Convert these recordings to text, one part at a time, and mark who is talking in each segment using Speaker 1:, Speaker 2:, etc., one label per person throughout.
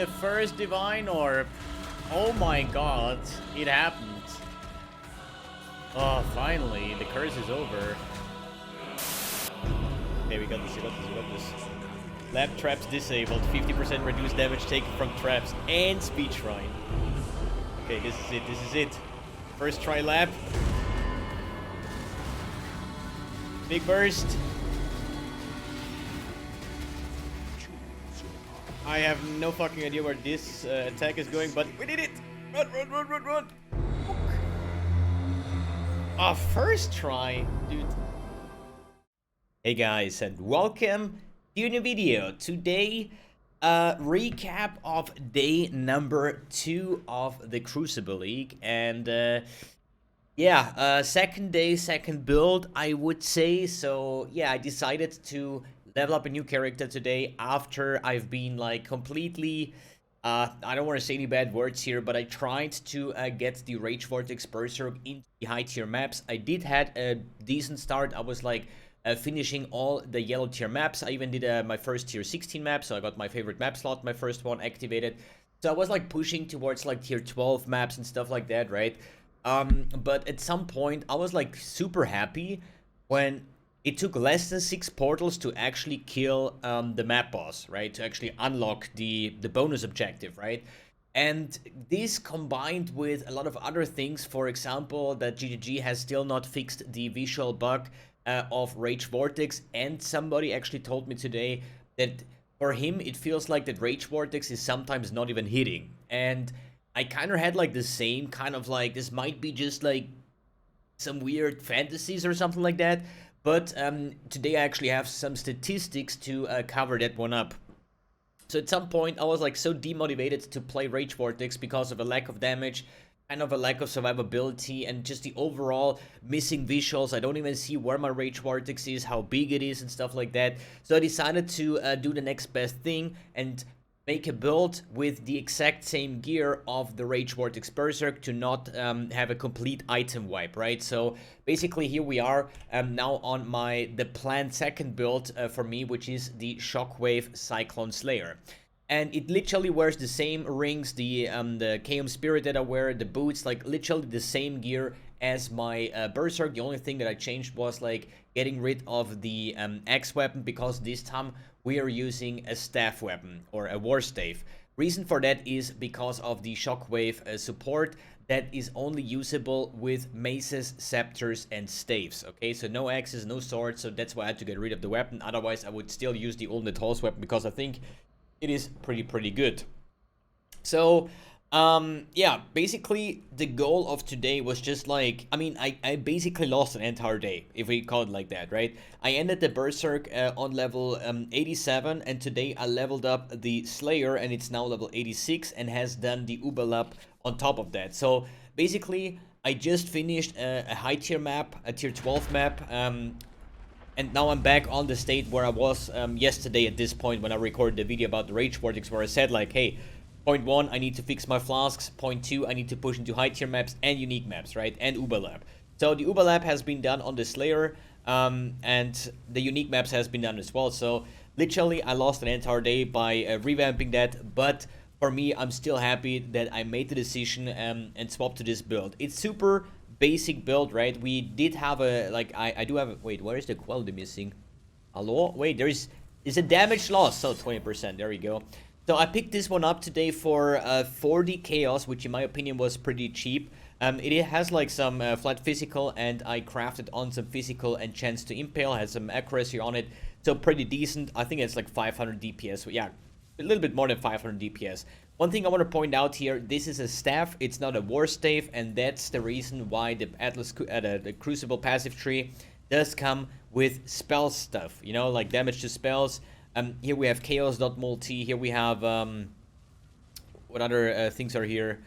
Speaker 1: the first Divine Orb. Oh my god, it happened. Oh, finally, the curse is over. Okay, we got this, we got this. Lab traps disabled, 50% reduced damage taken from traps and speed shrine. Okay, this is it. First try lab. Big burst. I have no fucking idea where this attack is going, but we did it! Run, run, run, run, run! Ah, first try, dude. Hey guys, and welcome to a new video. Today, recap of day number 2 of the Crucible League, and yeah, second day, second build, I would say. So yeah, I decided to level up a new character today after I've been like completely, I don't want to say any bad words here, but I tried to get the Rage Vortex Berserk into the high tier maps. I did had a decent start. I was like finishing all the yellow tier maps. I even did my first tier 16 map, so I got my favorite map slot, my first one activated. So I was like pushing towards like tier 12 maps and stuff like that, right? But at some point I was like super happy when it took less than 6 portals to actually kill the map boss, right? To actually unlock the bonus objective, right? And this combined with a lot of other things, for example, that GGG has still not fixed the visual bug of Rage Vortex, and somebody actually told me today that for him it feels like that Rage Vortex is sometimes not even hitting. And I kind of had like the same kind of like, this might be just like some weird fantasies or something like that. But today I actually have some statistics to cover that one up. So at some point I was like so demotivated to play Rage Vortex because of a lack of damage, kind of a lack of survivability, and just the overall missing visuals. I don't even see where my Rage Vortex is, how big it is and stuff like that. So I decided to do the next best thing and make a build with the exact same gear of the Rage Vortex Berserk to not have a complete item wipe, right? So basically here we are now on the planned second build for me, which is the Shockwave Cyclone Slayer. And it literally wears the same rings, the Chaos Spirit that I wear, the boots, like literally the same gear as my Berserk. The only thing that I changed was like getting rid of the Axe weapon, because this time we are using a staff weapon or a war stave. Reason for that is because of the Shockwave support that is only usable with maces, scepters, and staves. Okay, so no axes, no swords, so that's why I had to get rid of the weapon. Otherwise, I would still use the Ultimate Horse weapon because I think it is pretty good. So yeah, basically the goal of today was just like, I mean, I basically lost an entire day, if we call it like that, right? I ended the Berserk on level 87, and today I leveled up the Slayer, and it's now level 86 and has done the Uberlap on top of that. So basically I just finished a high tier map, a tier 12 map, and now I'm back on the state where I was yesterday at this point when I recorded the video about the Rage Vortex, where I said like, hey, point 1, I need to fix my flasks. Point 2, I need to push into high tier maps and unique maps, right? And Uberlap. So the Uberlap has been done on the Slayer, and the unique maps has been done as well. So literally I lost an entire day by revamping that, but for me, I'm still happy that I made the decision and swapped to this build. It's super basic build, right? We did have a, like, I do have a, wait, where is the quality missing? Hello? Wait, there's a damage loss, so 20%, there we go. So I picked this one up today for 40 chaos, which in my opinion was pretty cheap. It has like some flat physical, and I crafted on some physical and chance to impale, has some accuracy on it, so pretty decent. I think it's like 500 DPS, so yeah, a little bit more than 500 DPS. One thing I want to point out here, this is a staff, it's not a war stave, and that's the reason why the the Crucible passive tree does come with spell stuff, you know, like damage to spells. Here we have chaos.multi, here we have, what other things are here?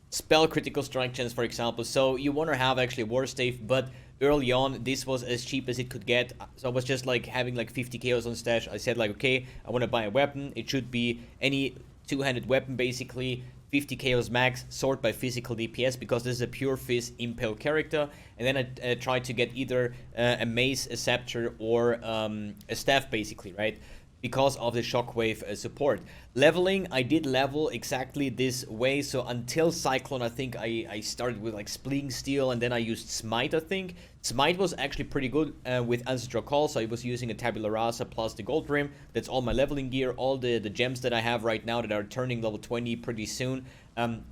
Speaker 1: Spell critical strike chance, for example. So you want to have actually a war stave, but early on this was as cheap as it could get. So I was just like having like 50 chaos on stash. I said like, okay, I want to buy a weapon. It should be any two-handed weapon basically, 50 chaos max, sort by physical DPS, because this is a pure fizz impale character. And then I tried to get either a mace, a scepter, or a staff basically, right? because of the shockwave support. Leveling, I did level exactly this way. So until Cyclone, I think I started with like Splitting Steel, and then I used Smite, I think. Smite was actually pretty good with Ancestral Call, so I was using a Tabula Rasa plus the Gold Rim. That's all my leveling gear. All the gems that I have right now that are turning level 20 pretty soon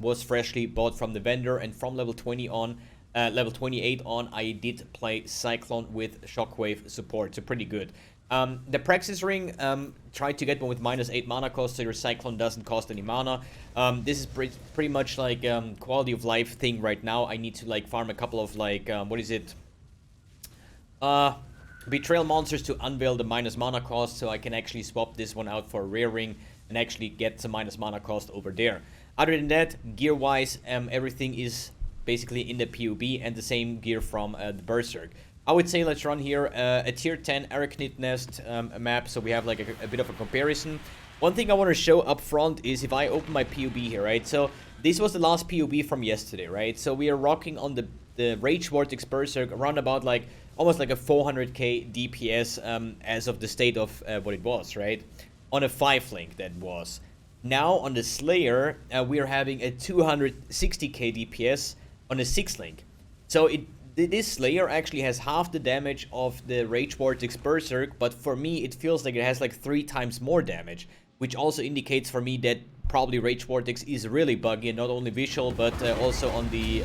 Speaker 1: was freshly bought from the vendor, and from level 20 on, level 28 on, I did play Cyclone with Shockwave support, so pretty good. The Praxis Ring, try to get one with -8 mana cost, so your Cyclone doesn't cost any mana. This is pretty much like quality of life thing right now. I need to like farm a couple of like, what is it? Betrayal monsters to unveil the minus mana cost, so I can actually swap this one out for a rare ring and actually get some minus mana cost over there. Other than that, gear-wise, everything is basically in the PUB, and the same gear from the Berserk. I would say let's run here a tier 10 Arachnid Nest map, so we have like a bit of a comparison. One thing I want to show up front is if I open my PUB here, right? So this was the last PUB from yesterday, right? So we are rocking on the Rage Vortex Berserk around about like almost like a 400k DPS as of the state of what it was, right? On a 5-link that was. Now on the Slayer, we are having a 260k DPS on a 6-link. So this Slayer actually has half the damage of the Rage Vortex Berserk, but for me it feels like it has like 3 times more damage, which also indicates for me that probably Rage Vortex is really buggy, and not only visual but also on the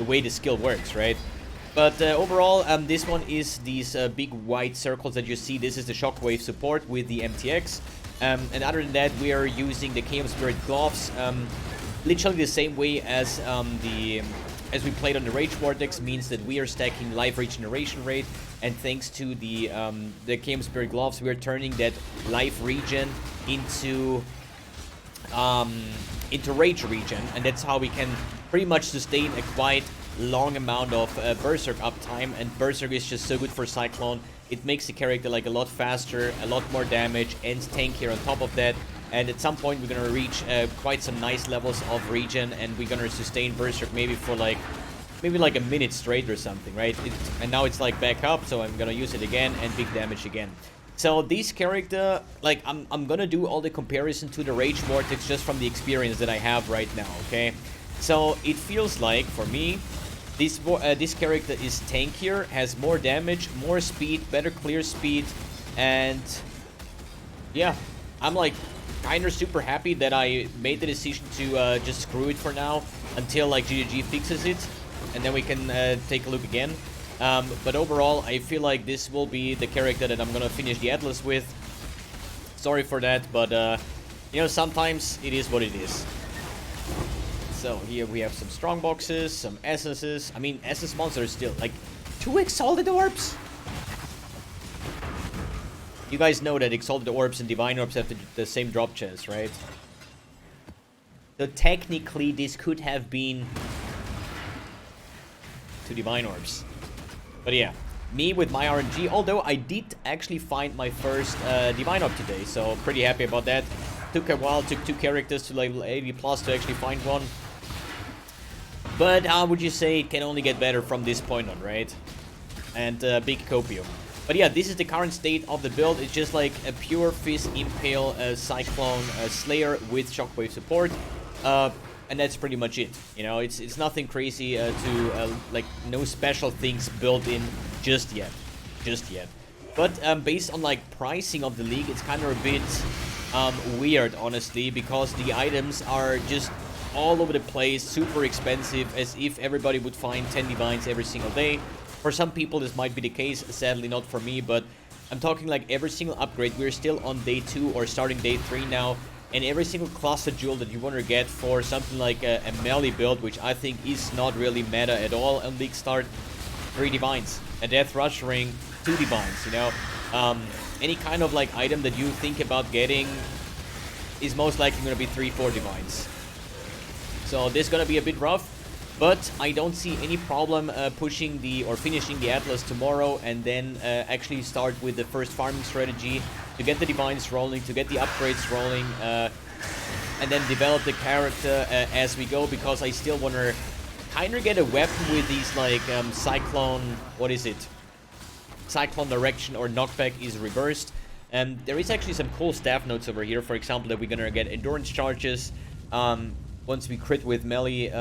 Speaker 1: way the skill works, right? But overall, this one is these big white circles that you see. This is the Shockwave support with the MTX. And other than that, we are using the Chaos Spirit Gloves, literally the same way as as we played on the Rage Vortex, means that we are stacking life regeneration rate, and thanks to the Chaos Spirit Gloves, we are turning that life regen into rage regen, and that's how we can pretty much sustain a quite long amount of Berserk uptime. And Berserk is just so good for Cyclone. It makes the character like a lot faster, a lot more damage, and tankier on top of that. And at some point we're gonna reach quite some nice levels of regen, and we're gonna sustain Berserk maybe for like a minute straight or something, right? And now it's like back up, so I'm gonna use it again, and big damage again. So this character, like, I'm gonna do all the comparison to the Rage Vortex just from the experience that I have right now, okay? So it feels like, for me, this character is tankier, has more damage, more speed, better clear speed, and yeah, I'm like kinda super happy that I made the decision to just screw it for now until like GGG fixes it, and then we can take a look again. But overall, I feel like this will be the character that I'm gonna finish the Atlas with. Sorry for that, but you know, sometimes it is what it is. So here we have some strong boxes, some SS's. I mean, SS monsters still like 2 Exalted Orbs. You guys know that Exalted Orbs and Divine Orbs have the same drop chance, right? So technically, this could have been 2 Divine Orbs. But yeah, me with my RNG, although I did actually find my first Divine Orb today, so pretty happy about that. Took a while, took 2 characters to level 80 plus to actually find one. But how would you say it can only get better from this point on, right? And big copium. But yeah, this is the current state of the build. It's just like a pure Fizz Impale Cyclone Slayer with Shockwave support. And that's pretty much it. You know, it's nothing crazy like no special things built in just yet. But based on like pricing of the league, it's kind of a bit weird, honestly, because the items are just all over the place, super expensive, as if everybody would find 10 divines every single day. For some people this might be the case, sadly not for me, but I'm talking like every single upgrade. We're still on day 2 or starting day 3 now, and every single cluster jewel that you want to get for something like a melee build, which I think is not really meta at all on league start, 3 divines. A Death Rush ring, 2 divines, you know. Any kind of like item that you think about getting is most likely going to be 3-4 divines. So this is going to be a bit rough, but I don't see any problem pushing or finishing the Atlas tomorrow, and then actually start with the first farming strategy to get the divines rolling, to get the upgrades rolling, and then develop the character as we go, because I still want to kind of get a weapon with these like Cyclone, what is it? Cyclone direction or knockback is reversed. There is actually some cool staff notes over here. For example, that we're gonna get endurance charges once we crit with melee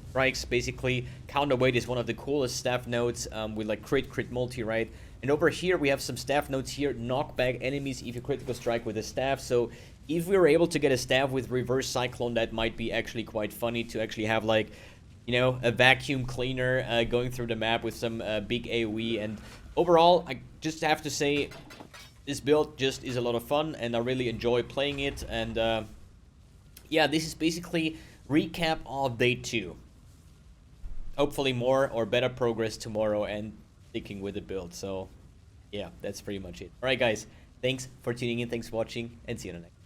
Speaker 1: strikes. Basically, counterweight is one of the coolest staff notes with like crit multi, right? And over here we have some staff notes here. Knock back enemies if you critical strike with a staff. So if we were able to get a staff with reverse cyclone, that might be actually quite funny to actually have, like, you know, a vacuum cleaner going through the map with some big AoE. And overall, I just have to say, this build just is a lot of fun, and I really enjoy playing it. And yeah, this is basically recap of day 2. Hopefully more or better progress tomorrow and sticking with the build. So yeah, that's pretty much it. Alright guys, thanks for tuning in, thanks for watching, and see you in the next.